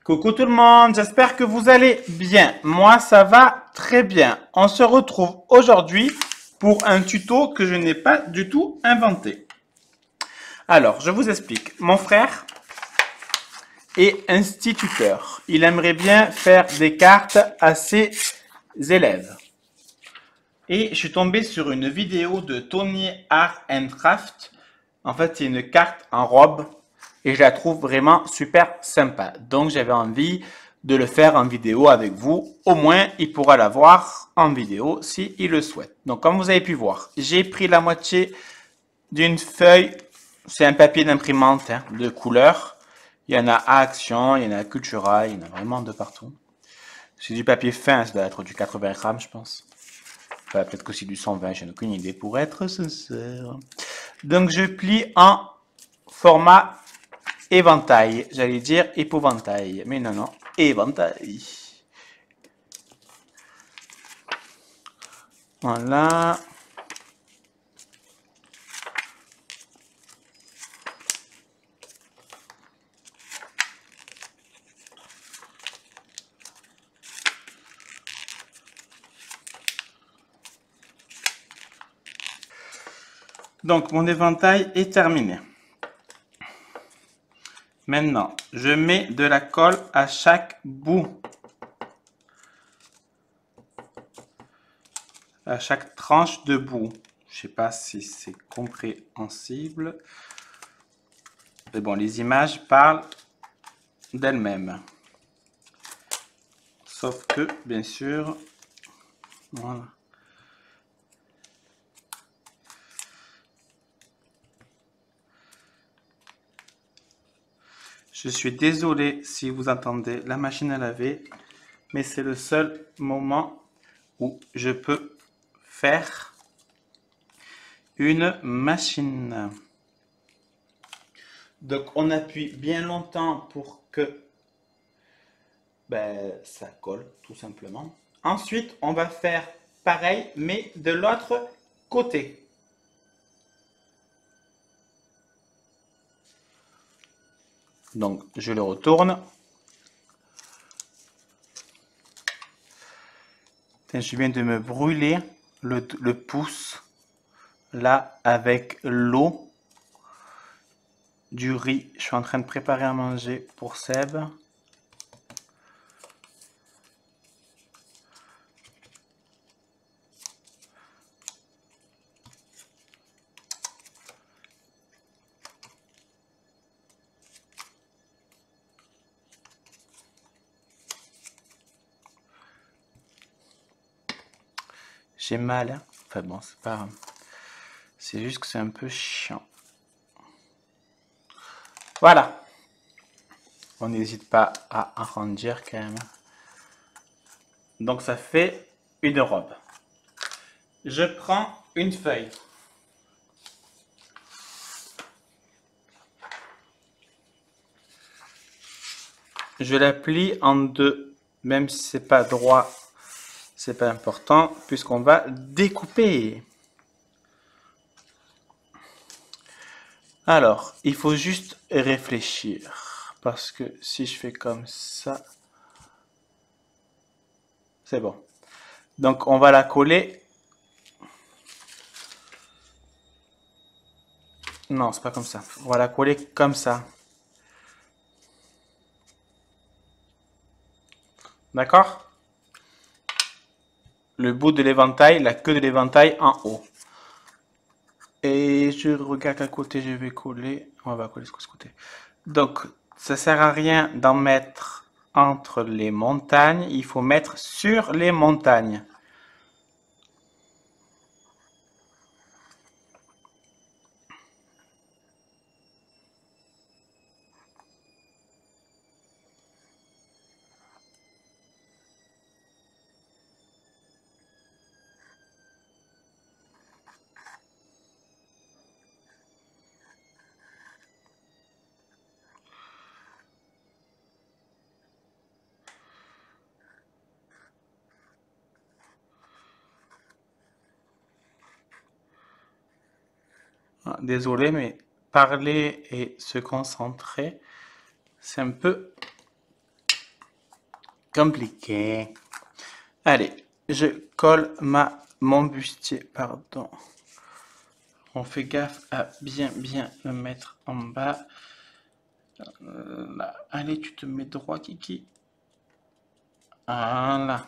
Coucou tout le monde, j'espère que vous allez bien. Moi, ça va très bien. On se retrouve aujourd'hui pour un tuto que je n'ai pas du tout inventé. Alors, je vous explique. Mon frère est instituteur. Il aimerait bien faire des cartes à ses élèves. Et je suis tombé sur une vidéo de Tony Art and Craft. En fait, c'est une carte en robe et je la trouve vraiment super sympa. Donc, j'avais envie de le faire en vidéo avec vous. Au moins, il pourra la voir en vidéo s'il le souhaite. Donc, comme vous avez pu voir, j'ai pris la moitié d'une feuille. C'est un papier d'imprimante de couleur. Il y en a à Action, il y en a à Cultura, il y en a vraiment de partout. C'est du papier fin, ça doit être du 80 grammes, je pense. Enfin, peut-être que c'est du 120, je n'ai aucune idée pour être sincère. Donc, je plie en format éventail. J'allais dire épouvantail. Mais non, non, éventail. Voilà. Donc, mon éventail est terminé. Maintenant, je mets de la colle à chaque bout. À chaque tranche de bout. Je ne sais pas si c'est compréhensible. Mais bon, les images parlent d'elles-mêmes. Sauf que, bien sûr, voilà. Je suis désolé si vous entendez la machine à laver, mais c'est le seul moment où je peux faire une machine. Donc on appuie bien longtemps pour que ça colle tout simplement. Ensuite, on va faire pareil, mais de l'autre côté. Donc je le retourne. Je viens de me brûler le pouce là avec l'eau du riz. Je suis en train de préparer à manger pour Seb. J'ai mal, hein. Enfin bon, c'est pas... C'est juste que c'est un peu chiant. Voilà. On n'hésite pas à arrondir quand même. Donc ça fait une robe. Je prends une feuille. Je la plie en deux. Même si c'est pas droit, c'est pas important puisqu'on va découper. Alors, il faut juste réfléchir. Parce que si je fais comme ça, c'est bon. Donc, on va la coller. Non, c'est pas comme ça. On va la coller comme ça. D'accord? Le bout de l'éventail, la queue de l'éventail en haut. Et je regarde à côté, je vais coller. On va coller ce côté. Donc, ça sert à rien d'en mettre entre les montagnes. Il faut mettre sur les montagnes. Ah, désolé, mais parler et se concentrer, c'est un peu compliqué. Allez, je colle mon bustier, pardon. On fait gaffe à bien le mettre en bas. Là. Allez, tu te mets droit, Kiki. Voilà.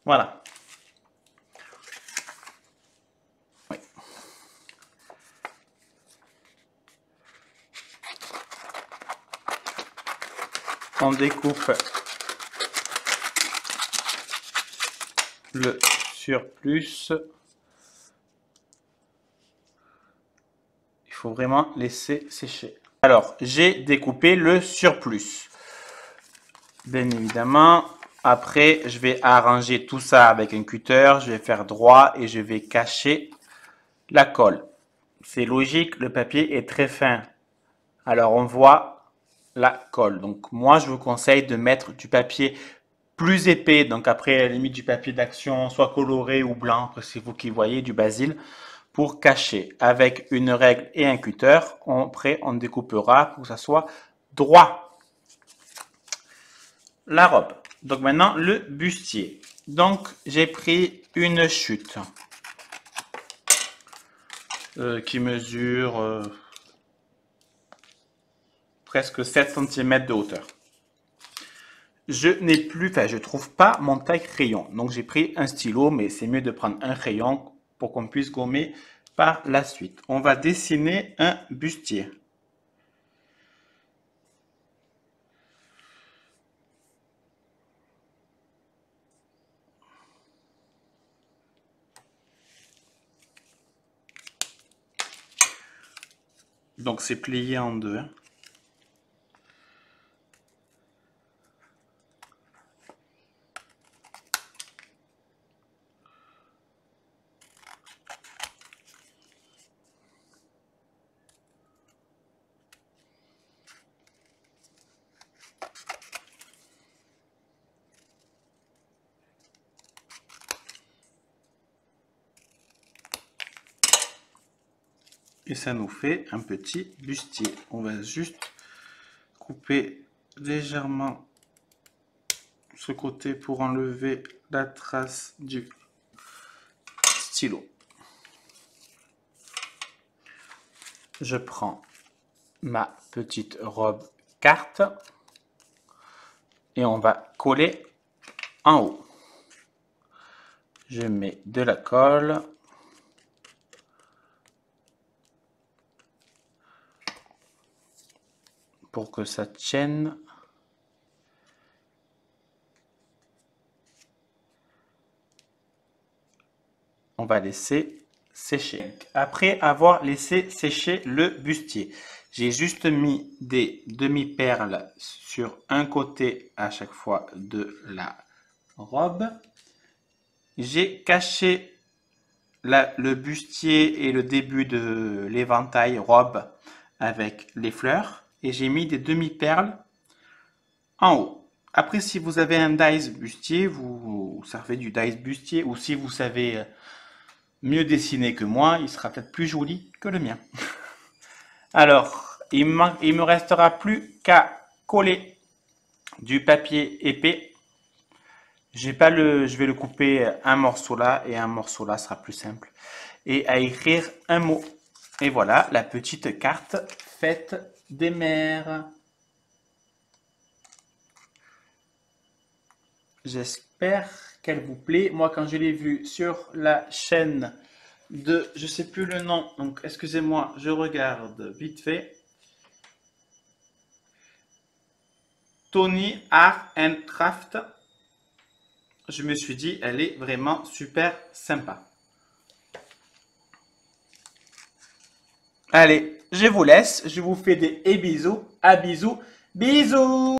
Voilà. Oui. On découpe le surplus. Il faut vraiment laisser sécher. Alors, j'ai découpé le surplus. Bien évidemment, après, je vais arranger tout ça avec un cutter. Je vais faire droit et je vais cacher la colle. C'est logique, le papier est très fin. Alors, on voit la colle. Donc, moi, je vous conseille de mettre du papier plus épais. Donc, après, à la limite, du papier d'action, soit coloré ou blanc. Après, c'est vous qui voyez, du basil. Pour cacher. Avec une règle et un cutter, après, on découpera pour que ça soit droit. La robe. Donc, maintenant, le bustier. Donc, j'ai pris une chute qui mesure presque 7 cm de hauteur. Je n'ai plus, enfin, je trouve pas mon taille-crayon. Donc, j'ai pris un stylo, mais c'est mieux de prendre un crayon pour qu'on puisse gommer par la suite. On va dessiner un bustier. Donc, c'est plié en deux. Et ça nous fait un petit bustier. On va juste couper légèrement ce côté pour enlever la trace du stylo. Je prends ma petite robe carte et on va coller en haut. Je mets de la colle. Pour que ça tienne. On va laisser sécher. Après avoir laissé sécher le bustier, j'ai juste mis des demi-perles sur un côté à chaque fois de la robe. J'ai caché le bustier et le début de l'éventail robe avec les fleurs. Et j'ai mis des demi-perles en haut. Après, si vous avez un dies bustier, vous servez du dies bustier. Ou si vous savez mieux dessiner que moi, il sera peut-être plus joli que le mien. Alors, il me restera plus qu'à coller du papier épais. Je vais le couper un morceau là et un morceau là, sera plus simple. Et à écrire un mot. Et voilà, la petite carte faite des mers. J'espère qu'elle vous plaît. Moi, quand je l'ai vue sur la chaîne de, je sais plus le nom, donc excusez-moi, je regarde vite fait. Tony Art and Craft. Je me suis dit, elle est vraiment super sympa. Allez, je vous laisse. Je vous fais des bisous. À bisous. Bisous.